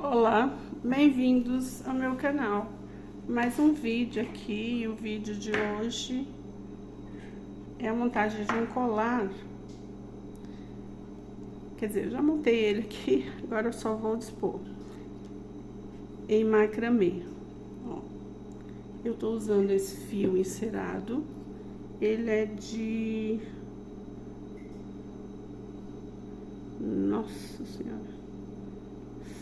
Olá, bem-vindos ao meu canal. Mais um vídeo aqui, e o vídeo de hoje é a montagem de um colar. Quer dizer, eu já montei ele aqui, agora eu só vou dispor. Em macramê. Ó, eu tô usando esse fio encerado, ele é de... Nossa Senhora!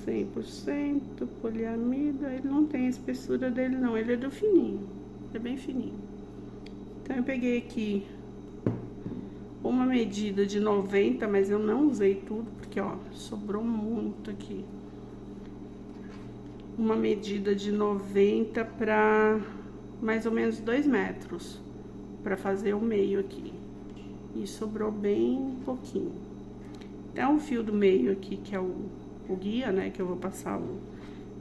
100% poliamida, ele não tem a espessura dele não, ele é do fininho, é bem fininho. Então eu peguei aqui uma medida de 90, mas eu não usei tudo, porque ó, sobrou muito aqui. Uma medida de 90 para mais ou menos 2 metros, para fazer o meio aqui. E sobrou bem pouquinho. Então o fio do meio aqui, que é o guia, né, que eu vou passar o...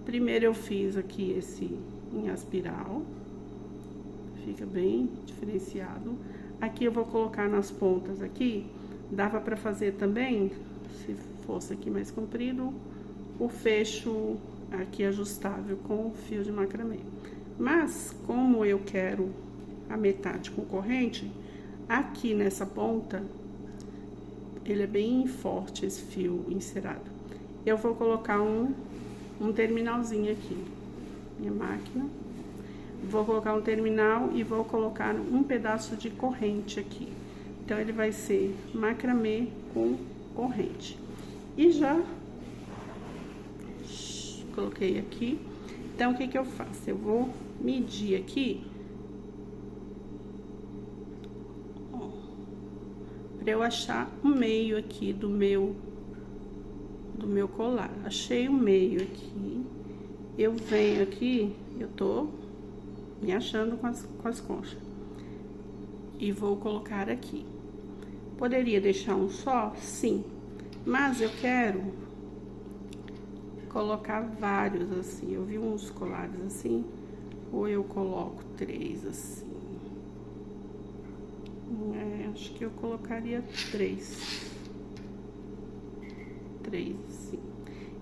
Primeiro eu fiz aqui esse em espiral, fica bem diferenciado. Aqui eu vou colocar nas pontas aqui, dava pra fazer também, se fosse aqui mais comprido, o fecho aqui ajustável com o fio de macramê. Mas, como eu quero a metade com corrente, aqui nessa ponta, ele é bem forte esse fio encerado. Eu vou colocar um terminalzinho aqui, minha máquina. Vou colocar um terminal e vou colocar um pedaço de corrente aqui. Então, ele vai ser macramê com corrente. E já coloquei aqui. Então, o que que eu faço? Eu vou medir aqui, ó, pra eu achar o meio aqui do meu colar. Achei o meio aqui, eu venho aqui, eu tô me achando com as conchas, e vou colocar aqui. Poderia deixar um só? Sim, mas eu quero colocar vários assim. Eu vi uns colares assim, ou eu coloco 3 assim. Acho que eu colocaria 3 assim.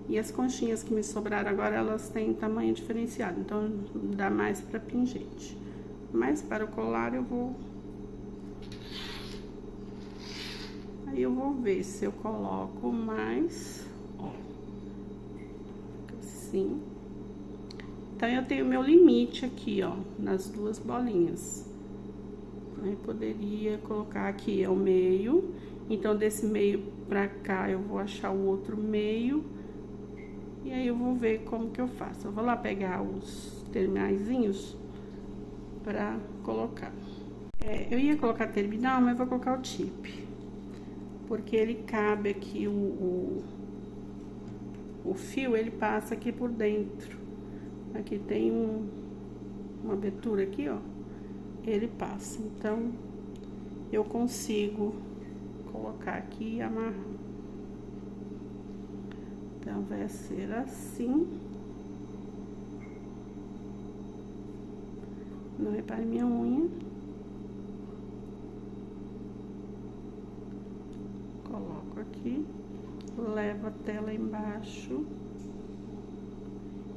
E as conchinhas que me sobraram agora, elas têm tamanho diferenciado, então dá mais pra pingente. Mas para o colar eu vou... Aí eu vou ver se eu coloco mais, ó, assim. Então eu tenho meu limite aqui, ó, nas duas bolinhas. Eu poderia colocar aqui, é o meio. Então, desse meio pra cá, eu vou achar o outro meio. E aí, eu vou ver como que eu faço. Eu vou lá pegar os terminaizinhos pra colocar. Eu ia colocar terminal, mas vou colocar o tip. Porque ele cabe aqui, o fio, ele passa aqui por dentro. Aqui tem uma abertura aqui, ó. Ele passa. Então, eu consigo colocar aqui e amarrar. Então, vai ser assim. Não repare minha unha. Coloco aqui, levo até lá embaixo.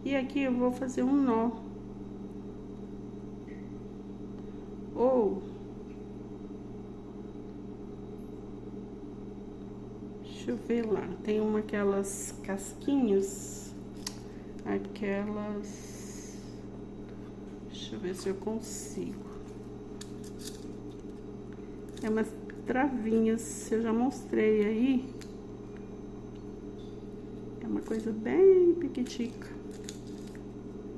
E aqui eu vou fazer um nó. Ou... Deixa eu ver lá, tem aquelas casquinhas, aquelas... Deixa eu ver se eu consigo. É umas travinhas, eu já mostrei aí. É uma coisa bem piquitica.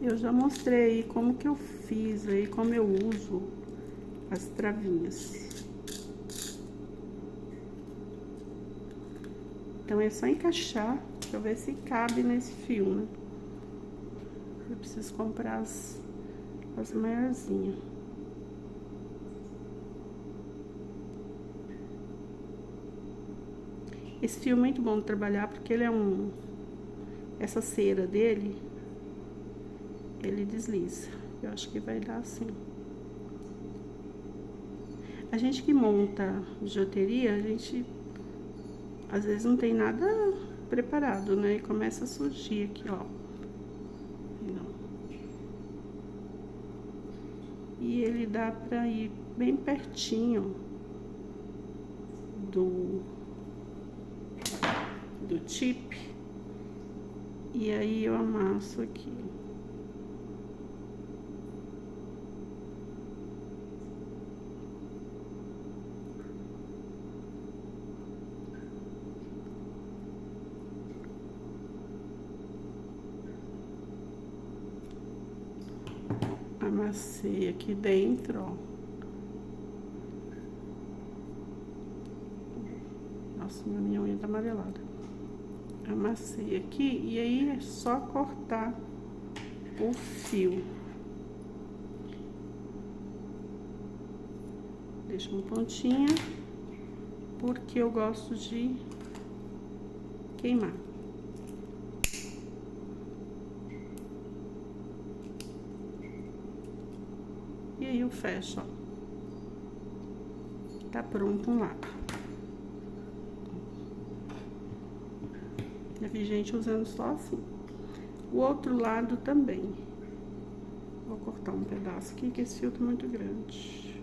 Eu já mostrei aí como que eu fiz aí, como eu uso as travinhas. Então, é só encaixar, deixa eu ver se cabe nesse fio, né? Eu preciso comprar as maiorzinhas. Esse fio é muito bom de trabalhar, porque ele é essa cera dele, ele desliza. Eu acho que vai dar assim. A gente que monta bijuteria, a gente... Às vezes não tem nada preparado, né? E começa a surgir aqui, ó. E ele dá pra ir bem pertinho do tip. E aí eu amasso aqui. Amassei aqui dentro, ó. Nossa, minha unha tá amarelada. Amassei aqui e aí é só cortar o fio. Deixa uma pontinha, porque eu gosto de queimar. E aí eu fecho, ó. Tá pronto um lado. Já vi gente usando só assim. O outro lado também. Vou cortar um pedaço aqui, que esse fio tá muito grande.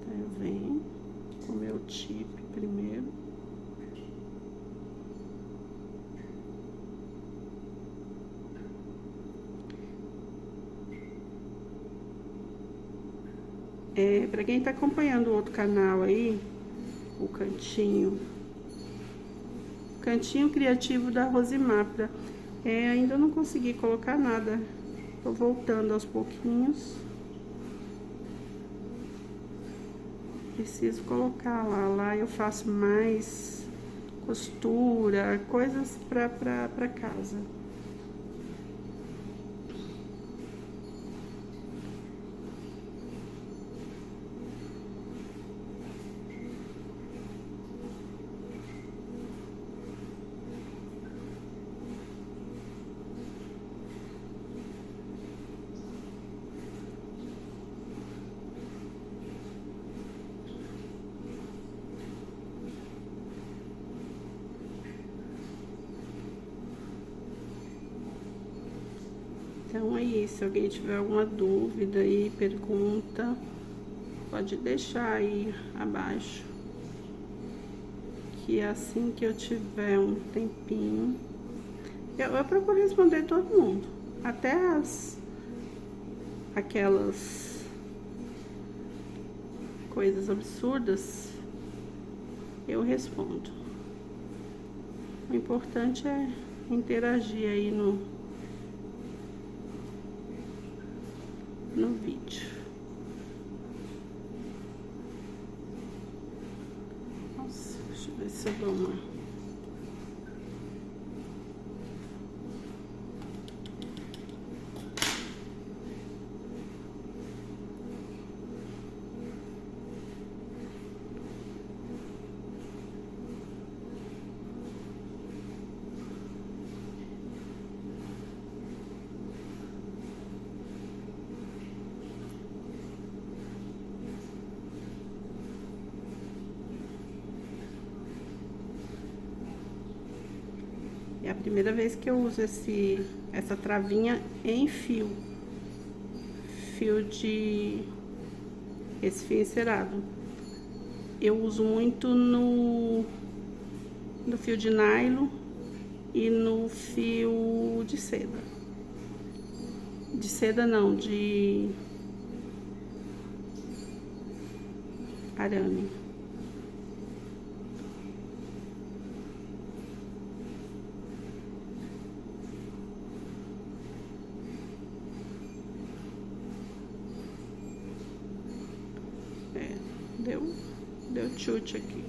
Então, eu venho com o meu tip primeiro. Pra quem tá acompanhando o outro canal aí, o Cantinho Criativo da Rosimapra, ainda não consegui colocar nada, tô voltando aos pouquinhos. Preciso colocar lá eu faço mais costura, coisas pra casa. Então é isso, se alguém tiver alguma dúvida aí, pergunta, pode deixar aí abaixo, que assim que eu tiver um tempinho, eu procuro responder todo mundo, até aquelas coisas absurdas, eu respondo. O importante é interagir aí no vídeo. Nossa, deixa eu ver se eu dou uma... É a primeira vez que eu uso essa travinha em fio esse fio encerado. Eu uso muito no fio de nylon e no fio de seda. De seda não, de arame. Deu chute aqui.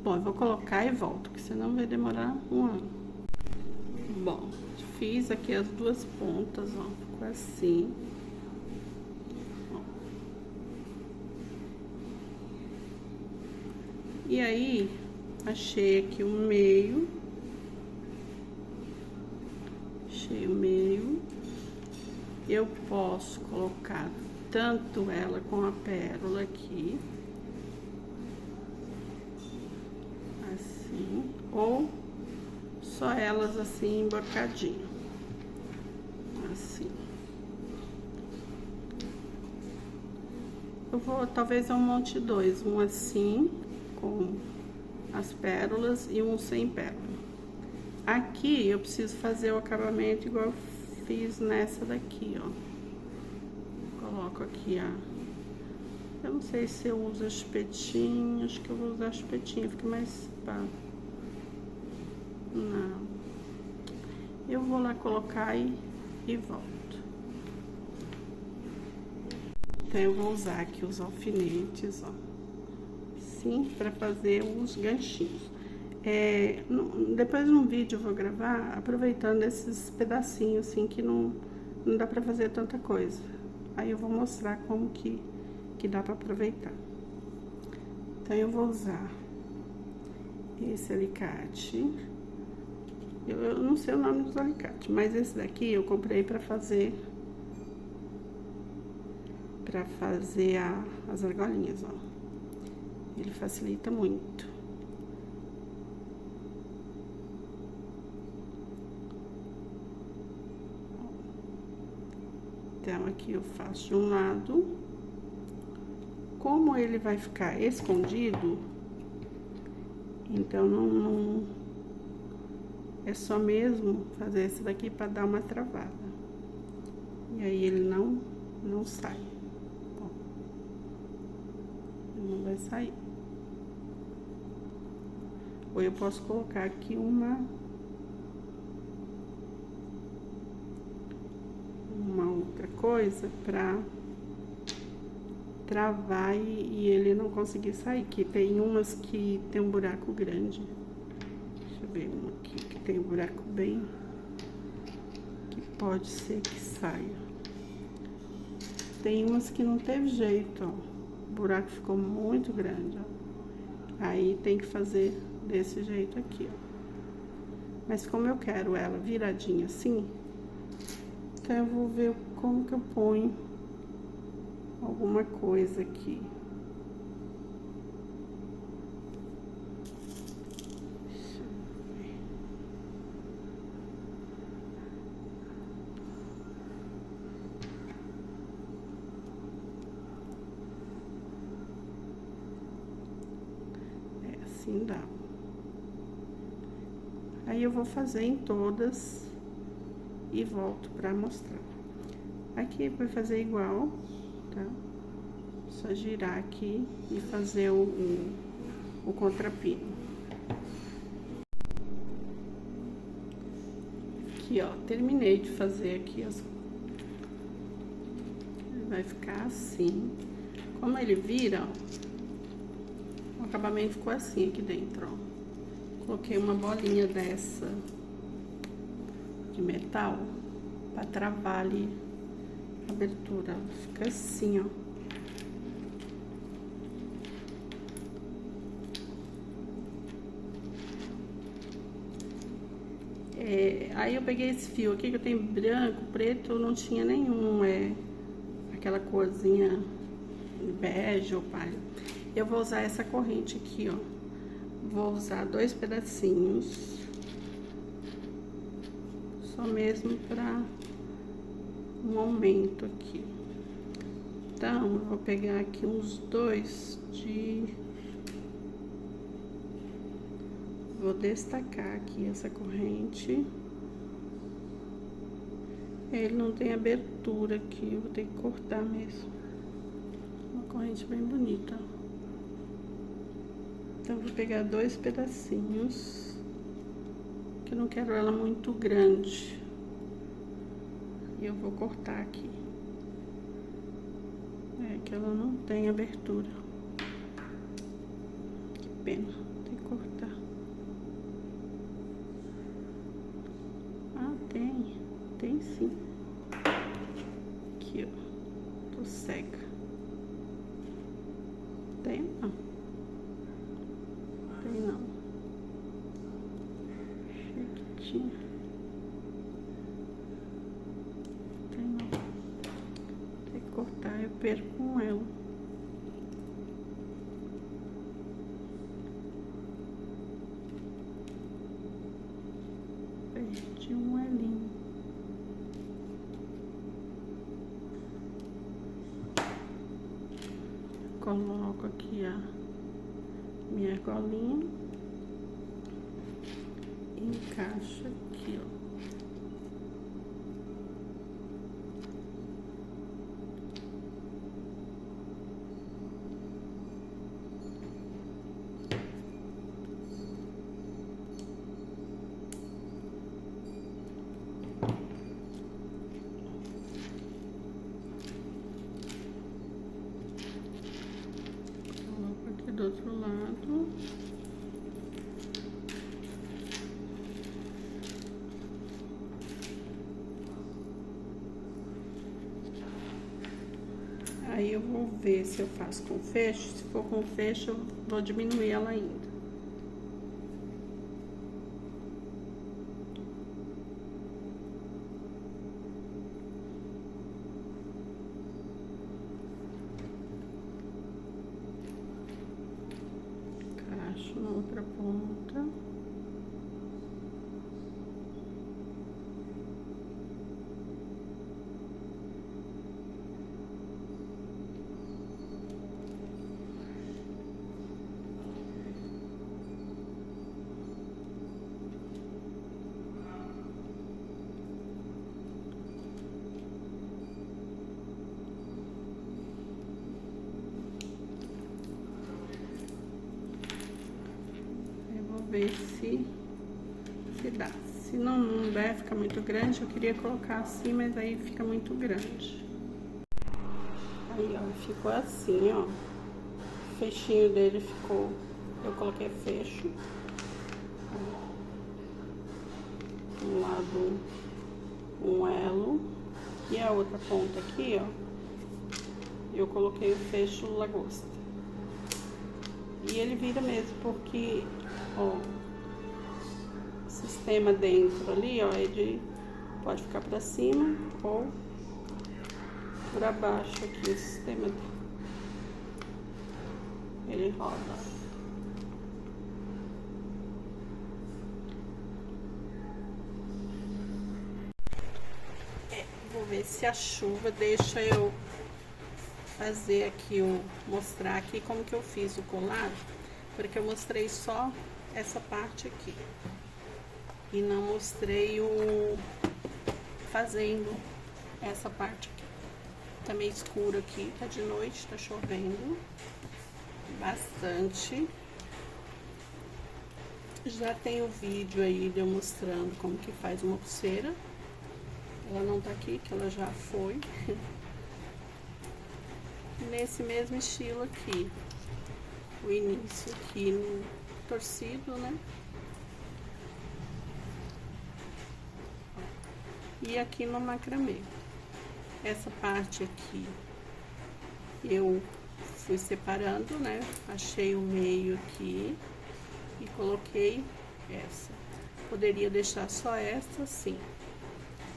Bom, eu vou colocar e volto, porque senão vai demorar um ano. Bom, fiz aqui as duas pontas, ó. coloco assim. E aí, achei aqui o meio. Achei o meio. Eu posso colocar tanto ela com a pérola aqui, assim, ou só elas assim, emborcadinho, assim. Eu vou, talvez eu monte dois, um assim, com as pérolas, e um sem pérola. Aqui eu preciso fazer o acabamento igual eu fiz nessa daqui, ó. Coloco aqui, ó. Eu não sei se eu uso a chupetinha, acho que eu vou usar a chupetinha, fica mais pá. Não. Eu vou lá colocar e volto. Então, eu vou usar aqui os alfinetes, ó. Sim, pra fazer os ganchinhos. Depois num vídeo eu vou gravar, aproveitando esses pedacinhos, assim, que não dá pra fazer tanta coisa. Aí eu vou mostrar como que dá pra aproveitar. Então, eu vou usar esse alicate. Eu não sei o nome dos alicates, mas esse daqui eu comprei pra fazer as argolinhas, ó. Ele facilita muito. Então, aqui eu faço de um lado. Como ele vai ficar escondido, então não é só mesmo fazer esse daqui para dar uma travada. E aí ele não sai. Ó, ele não vai sair. Ou eu posso colocar aqui uma outra coisa pra travar e ele não conseguir sair. Que tem umas que tem um buraco grande. Deixa eu ver uma aqui que tem um buraco bem, que pode ser que saia. Tem umas que não teve jeito, ó. O buraco ficou muito grande, ó. Aí tem que fazer desse jeito aqui, ó. Mas como eu quero ela viradinha assim, então eu vou ver como que eu ponho alguma coisa aqui. Deixa eu ver. Assim dá. Aí eu vou fazer em todas e volto pra mostrar. Aqui vai fazer igual, tá? Só girar aqui e fazer o contrapino. Aqui, ó, terminei de fazer aqui, ó. Ele vai ficar assim. Como ele vira, ó, o acabamento ficou assim aqui dentro, ó. Coloquei uma bolinha dessa de metal pra travar ali a abertura. Fica assim, ó. Aí eu peguei esse fio aqui que eu tenho branco, preto, não tinha nenhum, aquela corzinha bege ou palha. Eu vou usar essa corrente aqui, ó. Vou usar 2 pedacinhos, só mesmo pra um aumento aqui. Então, eu vou pegar aqui uns 2 vou destacar aqui essa corrente. Ele não tem abertura aqui, eu vou ter que cortar mesmo. Uma corrente bem bonita. Então, eu vou pegar 2 pedacinhos, que eu não quero ela muito grande. E eu vou cortar aqui. Que ela não tem abertura. Que pena, tem que cortar. Ah, tem sim. Tem não. Tem não. Chiquitinho. Tem não. Tem que cortar, eu perco com ela. Perdi um elinho. Coloco aqui a minha argolinha, encaixo aqui, ó. Do outro lado. Aí eu vou ver se eu faço com fecho. Se for com fecho, eu vou diminuir ela ainda. Na outra ponta. Ver se dá. Se não der, fica muito grande. Eu queria colocar assim, mas aí fica muito grande. Aí, ó, ficou assim, ó. O fechinho dele ficou... Eu coloquei fecho. Um lado, um elo. E a outra ponta aqui, ó, eu coloquei o fecho lagosta. E ele vira mesmo, porque... Ó, o sistema dentro ali, ó, ele pode ficar pra cima ou pra baixo aqui, o sistema ele roda. Vou ver se a chuva deixa eu fazer aqui, mostrar aqui como que eu fiz o colado, porque eu mostrei só essa parte aqui e não mostrei fazendo essa parte aqui. Tá meio escuro aqui, tá de noite, tá chovendo bastante. Já tem o vídeo aí de eu mostrando como que faz uma pulseira. Ela não tá aqui, que ela já foi. Nesse mesmo estilo aqui, o início aqui no torcido, né? E aqui no macramê. Essa parte aqui eu fui separando, né? Achei o meio aqui e coloquei essa. Poderia deixar só essa assim,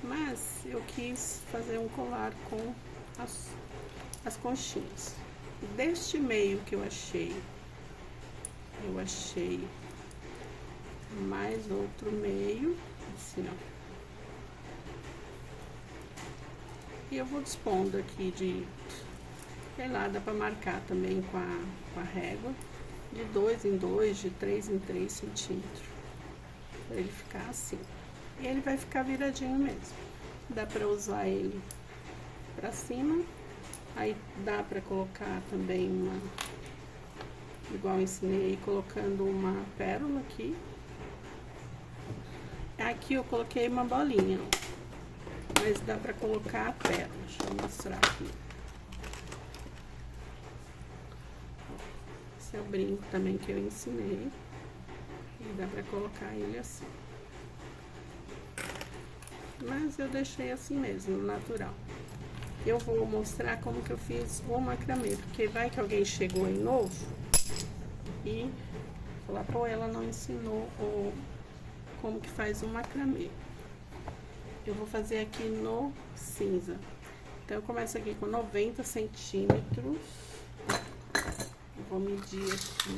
mas eu quis fazer um colar com as conchinhas. Deste meio que eu achei mais outro meio, assim, ó. E eu vou dispondo aqui sei lá, dá pra marcar também com a régua, de 2 em 2, de 3 em 3 centímetros, pra ele ficar assim. E ele vai ficar viradinho mesmo. Dá pra usar ele pra cima, aí dá pra colocar também igual eu ensinei aí, colocando uma pérola aqui. Aqui eu coloquei uma bolinha, mas dá pra colocar a pérola. Deixa eu mostrar aqui. Esse é o brinco também que eu ensinei. E dá pra colocar ele assim. Mas eu deixei assim mesmo, natural. eu vou mostrar como que eu fiz o macramê, porque vai que alguém chegou aí novo e falar, pô, ela não ensinou como que faz o macramê. Eu vou fazer aqui no cinza. Então, eu começo aqui com 90 centímetros. Eu vou medir aqui,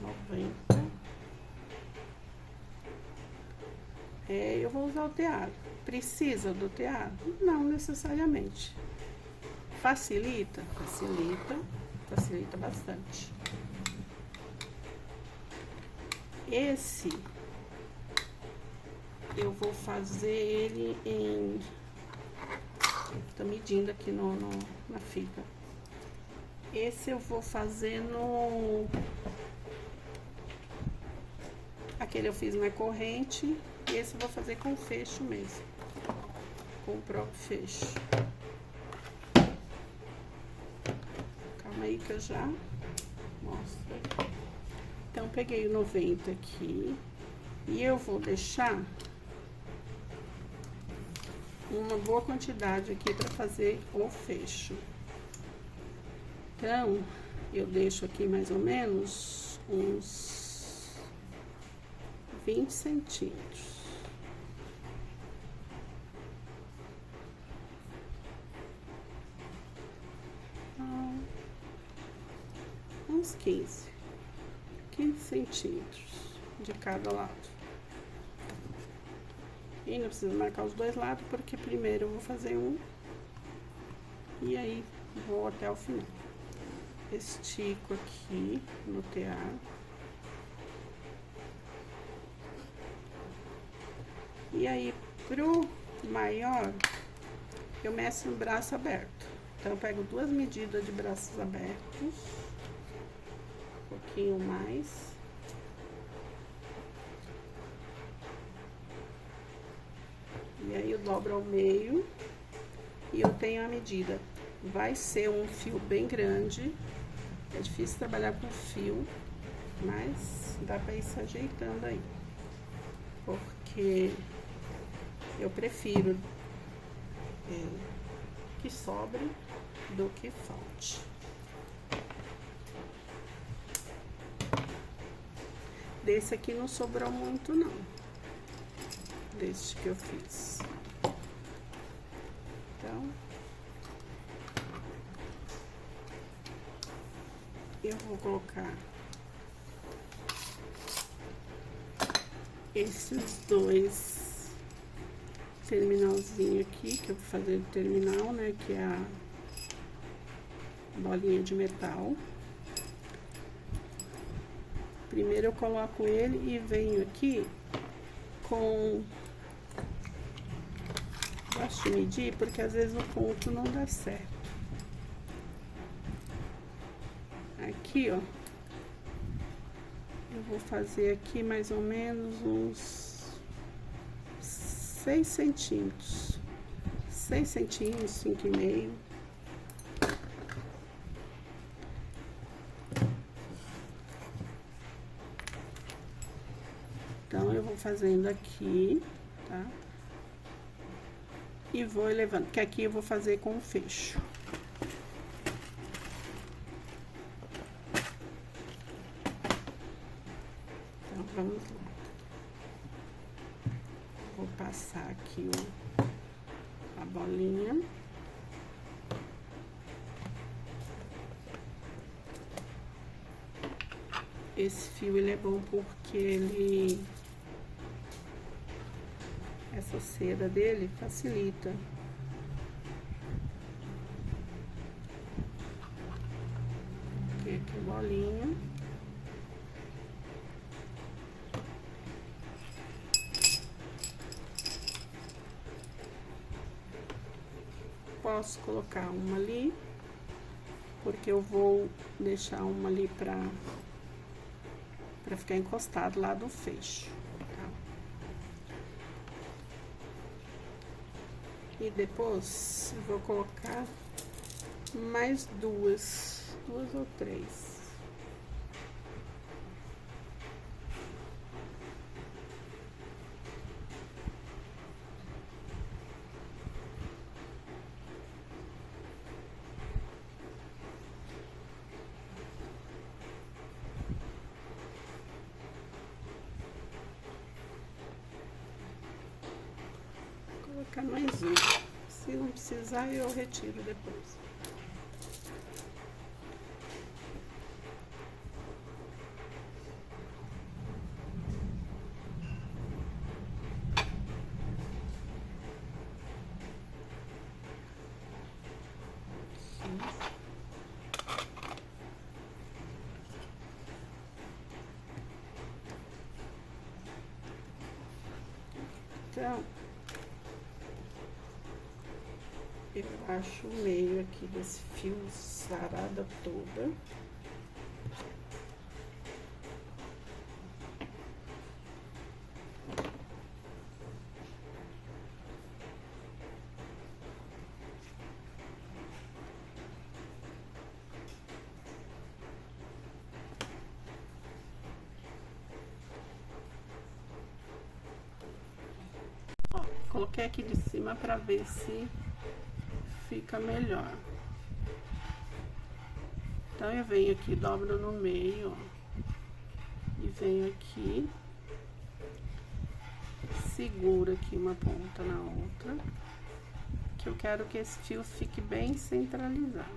90. Eu vou usar o teado. Precisa do teado? Não necessariamente. Facilita? Facilita. Facilita bastante. Esse, eu vou fazer ele em... Tô medindo aqui na fita. Esse eu vou fazer no... Aquele eu fiz na corrente. E esse eu vou fazer com fecho mesmo. Com o próprio fecho. Calma aí que eu já mostro. Então, peguei o 90 aqui. E eu vou deixar uma boa quantidade aqui para fazer o fecho. Então, eu deixo aqui mais ou menos uns 20 centímetros. Uns 15 centímetros de cada lado. E não precisa marcar os dois lados, porque primeiro eu vou fazer um e aí vou até o final. Estico aqui no tear. E aí, pro maior, eu meço no braço aberto. Então, eu pego 2 medidas de braços abertos. Um pouquinho mais. E aí, eu dobro ao meio. E eu tenho a medida. Vai ser um fio bem grande. É difícil trabalhar com fio, mas dá pra ir se ajeitando aí. Porque eu prefiro que sobre do que falte. Desse aqui não sobrou muito, não. Deste que eu fiz. Então, eu vou colocar esses dois terminalzinhos aqui, que eu vou fazer o terminal, né, que é a bolinha de metal. Primeiro eu coloco ele e venho aqui com... Gosto de medir, porque às vezes o ponto não dá certo. Aqui, ó, eu vou fazer aqui mais ou menos uns 6 centímetros. 6 centímetros, 5,5. Então, eu vou fazendo aqui, tá? E vou elevando, porque aqui eu vou fazer com o fecho. Então, vamos lá. Vou passar aqui a bolinha. Esse fio, ele é bom porque ele... Essa cera dele facilita. Aqui a bolinha. Posso colocar uma ali, porque eu vou deixar uma ali pra ficar encostado lá do fecho. E depois eu vou colocar mais duas ou 3. mais um. Se não precisar, eu retiro depois. Então, eu acho o meio aqui desse fio sarada toda. Coloquei aqui de cima pra ver se fica melhor. Então, eu venho aqui, dobro no meio, ó. E venho aqui, seguro aqui uma ponta na outra. Que eu quero que esse fio fique bem centralizado.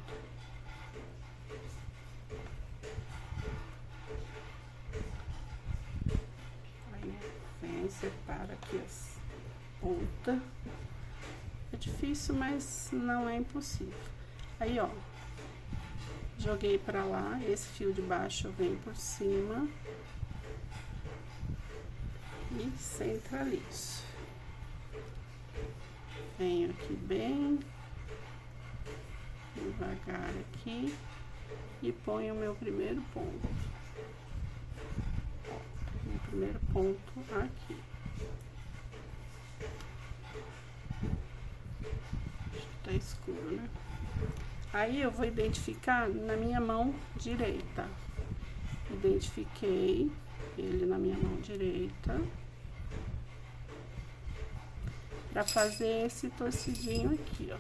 Aí, vem, separa aqui as ponta. É difícil, mas não é impossível. Aí, ó, joguei pra lá, esse fio de baixo vem por cima e centralizo. Venho aqui bem devagar aqui e ponho o meu primeiro ponto. Meu primeiro ponto aqui. Tá escuro, né? Aí eu vou identificar na minha mão direita. Identifiquei ele na minha mão direita. Pra fazer esse torcidinho aqui, ó.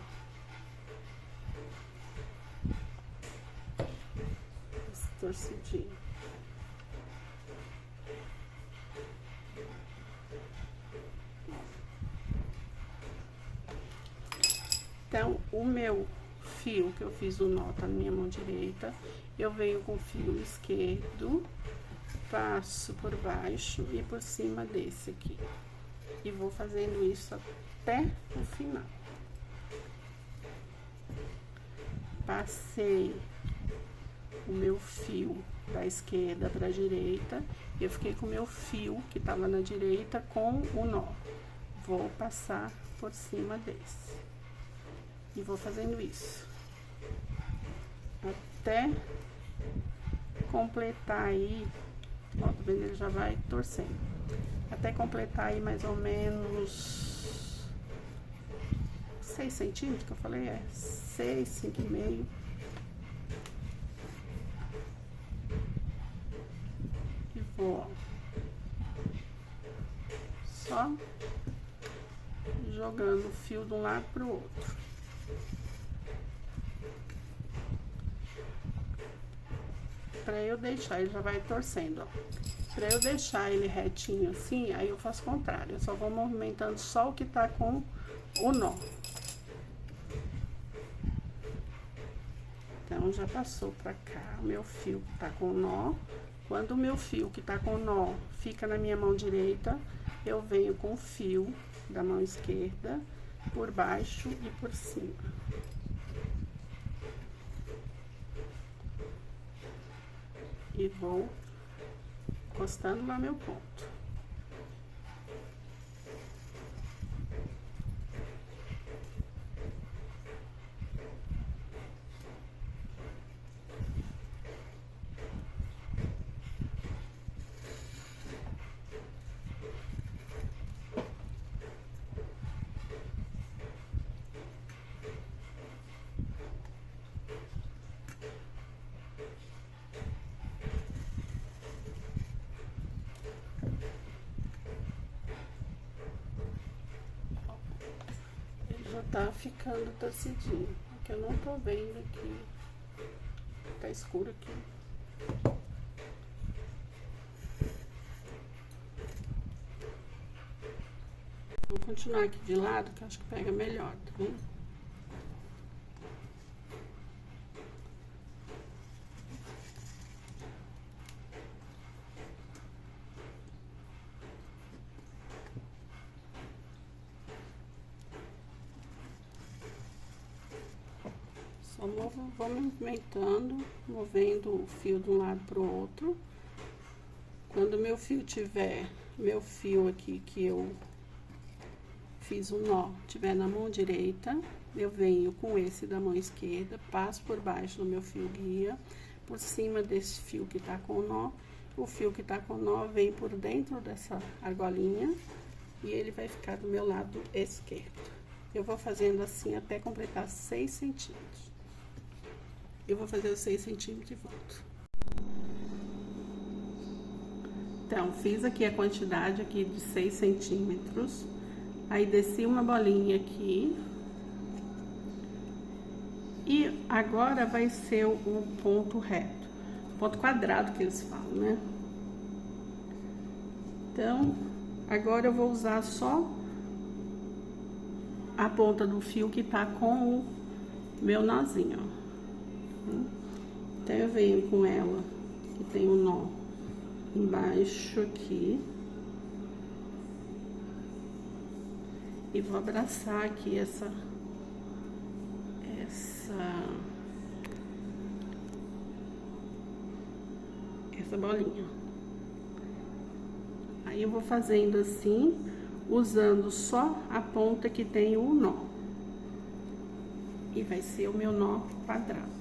Esse torcidinho. Então, o meu fio que eu fiz o nó tá na minha mão direita, eu venho com o fio esquerdo, passo por baixo e por cima desse aqui. E vou fazendo isso até o final. Passei o meu fio da esquerda pra direita, eu fiquei com o meu fio que tava na direita com o nó. Vou passar por cima desse. E vou fazendo isso até completar aí, ó, tá vendo? Ele já vai torcendo. Até completar aí mais ou menos 6 centímetros, que eu falei, 6, 5,5. E vou, ó, só jogando o fio de um lado pro outro. Pra eu deixar, ele já vai torcendo, ó. Pra eu deixar ele retinho assim, aí eu faço o contrário. Eu só vou movimentando só o que tá com o nó. Então, já passou pra cá o meu fio que tá com o nó. Quando o meu fio que tá com o nó fica na minha mão direita, eu venho com o fio da mão esquerda por baixo e por cima. E vou encostando lá meu ponto. Tá ficando torcidinho, porque eu não tô vendo aqui, tá escuro aqui. Vou continuar aqui de lado, que eu acho que pega melhor, tá vendo? Só vou movimentando, movendo o fio de um lado pro outro. Quando meu fio tiver, meu fio aqui que eu fiz um nó, tiver na mão direita, eu venho com esse da mão esquerda, passo por baixo do meu fio guia, por cima desse fio que tá com nó, o fio que tá com nó vem por dentro dessa argolinha e ele vai ficar do meu lado esquerdo. Eu vou fazendo assim até completar 6 centímetros. Eu vou fazer os 6 centímetros e volto. Então, fiz aqui a quantidade aqui de 6 centímetros. Aí, desci uma bolinha aqui. E agora vai ser o ponto reto. Ponto quadrado que eles falam, né? Então, agora eu vou usar só a ponta do fio que tá com o meu nozinho, ó. Então, eu venho com ela, que tem um nó embaixo aqui. E vou abraçar aqui essa bolinha. Aí, eu vou fazendo assim, usando só a ponta que tem o nó. E vai ser o meu nó quadrado.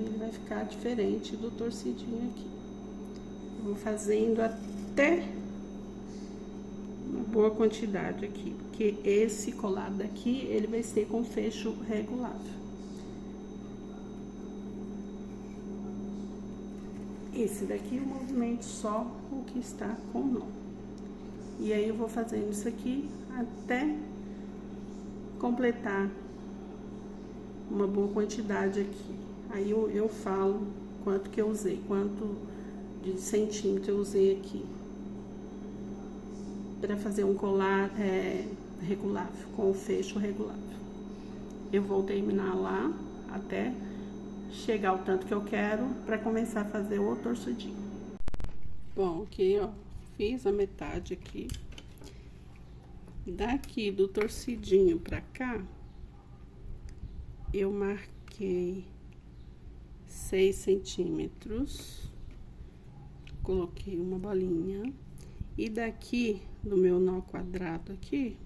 Ele vai ficar diferente do torcidinho aqui. Eu vou fazendo até uma boa quantidade aqui, porque esse colado daqui, ele vai ser com fecho regulável. Esse daqui eu movimento só o que está com nó. E aí, eu vou fazendo isso aqui até completar uma boa quantidade aqui. Aí, eu falo quanto que eu usei, quanto de centímetro eu usei aqui. Para fazer um colar regulável, com o fecho regulável. Eu vou terminar lá até chegar ao tanto que eu quero para começar a fazer o torcidinho. Bom, aqui, ó, fiz a metade aqui. Daqui do torcidinho pra cá, eu marquei 6 centímetros, coloquei uma bolinha, e daqui do meu nó quadrado aqui,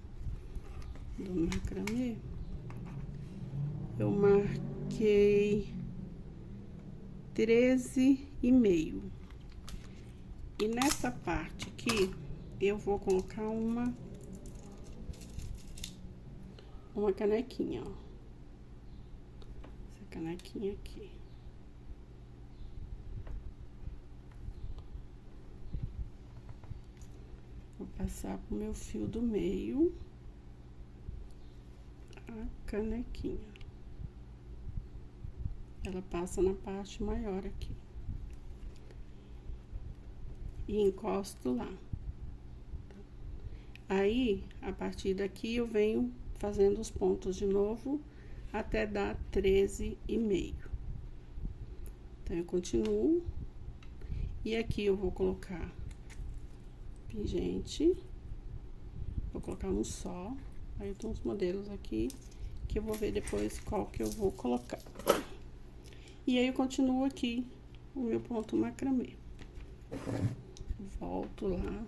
do macramê, eu marquei 13,5. E nessa parte aqui, eu vou colocar uma canequinha, ó. Essa canequinha aqui. Vou passar pro meu fio do meio a canequinha. Ela passa na parte maior aqui. E encosto lá. Aí, a partir daqui, eu venho fazendo os pontos de novo até dar 13,5. Então, eu continuo. E aqui eu vou colocar pingente. Vou colocar um só. Aí, tem uns modelos aqui que eu vou ver depois qual que eu vou colocar. E aí, eu continuo aqui o meu ponto macramê. Volto lá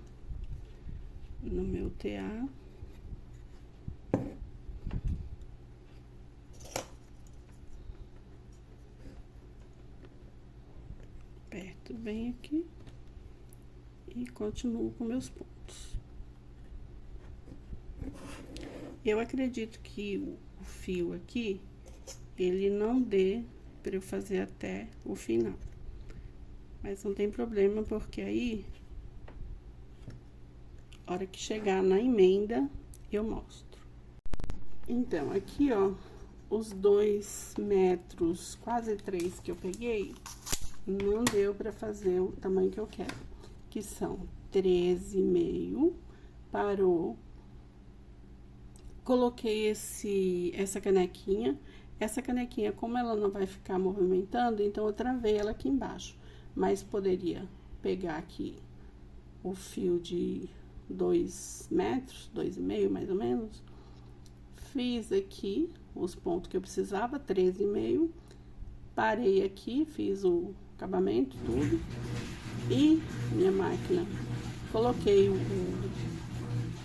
no meu TA. Aperto bem aqui e continuo com meus pontos. Eu acredito que o fio aqui, ele não dê para eu fazer até o final. Mas não tem problema, porque aí, hora que chegar na emenda, eu mostro. Então, aqui, ó, os 2 metros, quase 3 que eu peguei, não deu pra fazer o tamanho que eu quero. que são 13,5, parou. Coloquei essa canequinha. Essa canequinha, como ela não vai ficar movimentando, então eu travei ela aqui embaixo. Mas poderia pegar aqui o fio de 2 metros, 2,5 mais ou menos. Fiz aqui os pontos que eu precisava, 13,5. Parei aqui, fiz o acabamento, tudo. E minha máquina, coloquei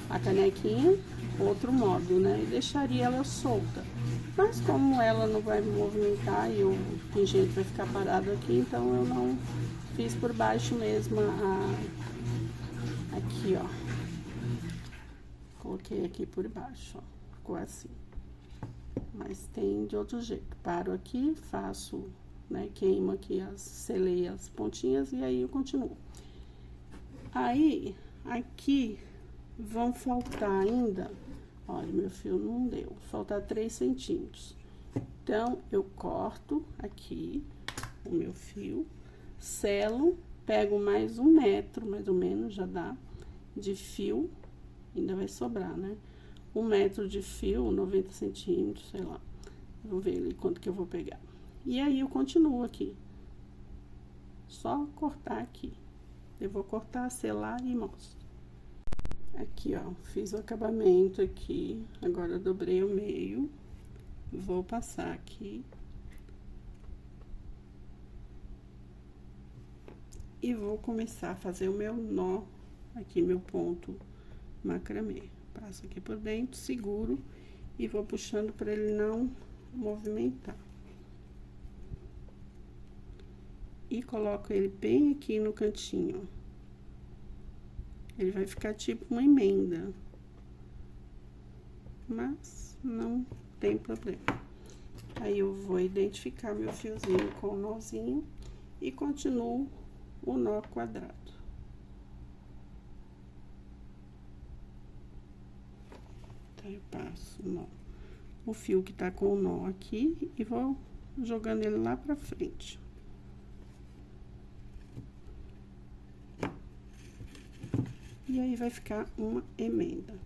a canequinha, outro modo, né? E deixaria ela solta. Mas como ela não vai movimentar e o pingente vai ficar parado aqui, então eu não fiz por baixo mesmo aqui, ó. Coloquei aqui por baixo, ó. Ficou assim. Mas tem de outro jeito. Paro aqui, faço, né, queimo aqui, selei as pontinhas e aí eu continuo. Aí, aqui vão faltar ainda, olha, meu fio não deu, faltar 3 centímetros. Então, eu corto aqui o meu fio, selo, pego mais 1 metro, mais ou menos, já dá, de fio, ainda vai sobrar, né? 1 metro de fio, 90 centímetros, sei lá. Vou ver ali quanto que eu vou pegar. E aí, eu continuo aqui. Só cortar aqui. Eu vou cortar, selar e mostro. Aqui, ó, fiz o acabamento aqui. Agora, eu dobrei o meio. Vou passar aqui. E vou começar a fazer o meu nó, aqui, meu ponto macramê. Passo aqui por dentro, seguro e vou puxando para ele não movimentar. E coloco ele bem aqui no cantinho. Ele vai ficar tipo uma emenda. Mas não tem problema. Aí eu vou identificar meu fiozinho com o nozinho e continuo o nó quadrado. Então, eu passo o fio que tá com o nó aqui e vou jogando ele lá pra frente. E aí, vai ficar uma emenda.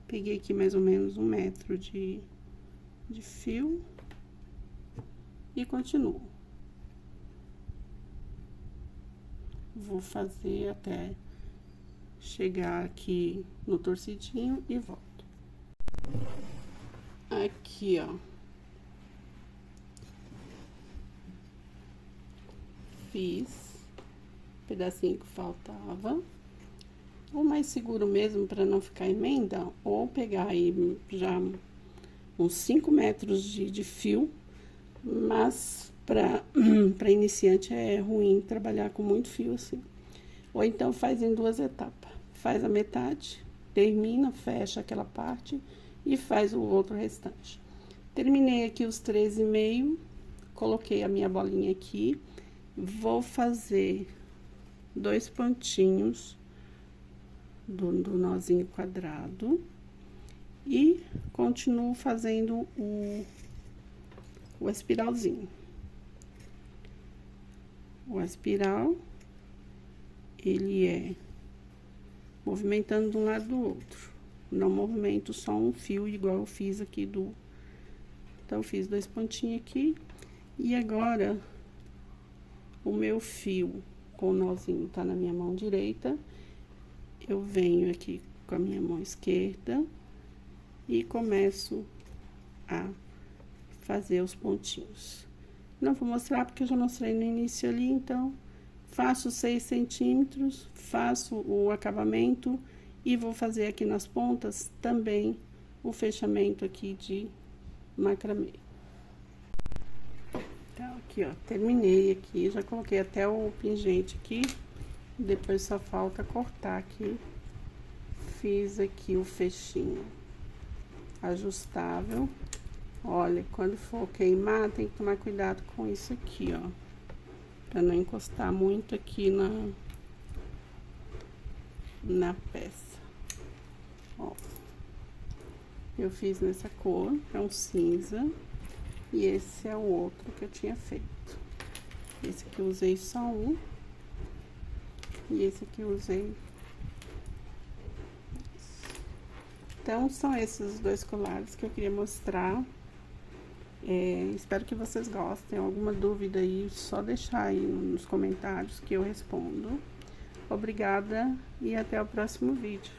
Peguei aqui mais ou menos 1 metro de fio e continuo. Vou fazer até chegar aqui no torcidinho e volto. Aqui, ó. Fiz o pedacinho que faltava. O mais seguro mesmo, para não ficar emenda, ou pegar aí já uns 5 metros de fio, mas para iniciante é ruim trabalhar com muito fio assim. Ou então faz em 2 etapas. Faz a metade, termina, fecha aquela parte e faz o outro restante. Terminei aqui os 13,5, coloquei a minha bolinha aqui, vou fazer 2 pontinhos do nozinho quadrado e continuo fazendo o espiralzinho. O espiral, ele é movimentando de um lado do outro. Não movimento só um fio, igual eu fiz aqui do... Então, eu fiz 2 pontinhos aqui. E agora, o meu fio com o nozinho tá na minha mão direita. Eu venho aqui com a minha mão esquerda e começo a fazer os pontinhos. Não vou mostrar porque eu já mostrei no início ali, então, faço 6 centímetros, faço o acabamento e vou fazer aqui nas pontas também o fechamento aqui de macramê. Então, aqui, ó, terminei aqui, já coloquei até o pingente aqui, depois só falta cortar aqui. Fiz aqui o fechinho ajustável. Olha, quando for queimar, tem que tomar cuidado com isso aqui, ó. Pra não encostar muito aqui na peça. Ó. Eu fiz nessa cor, é um cinza. E esse é o outro que eu tinha feito. Esse aqui eu usei só um. E esse aqui eu usei. Então, são esses os dois colares que eu queria mostrar. Espero que vocês gostem. Alguma dúvida aí, só deixar aí nos comentários que eu respondo. Obrigada e até o próximo vídeo.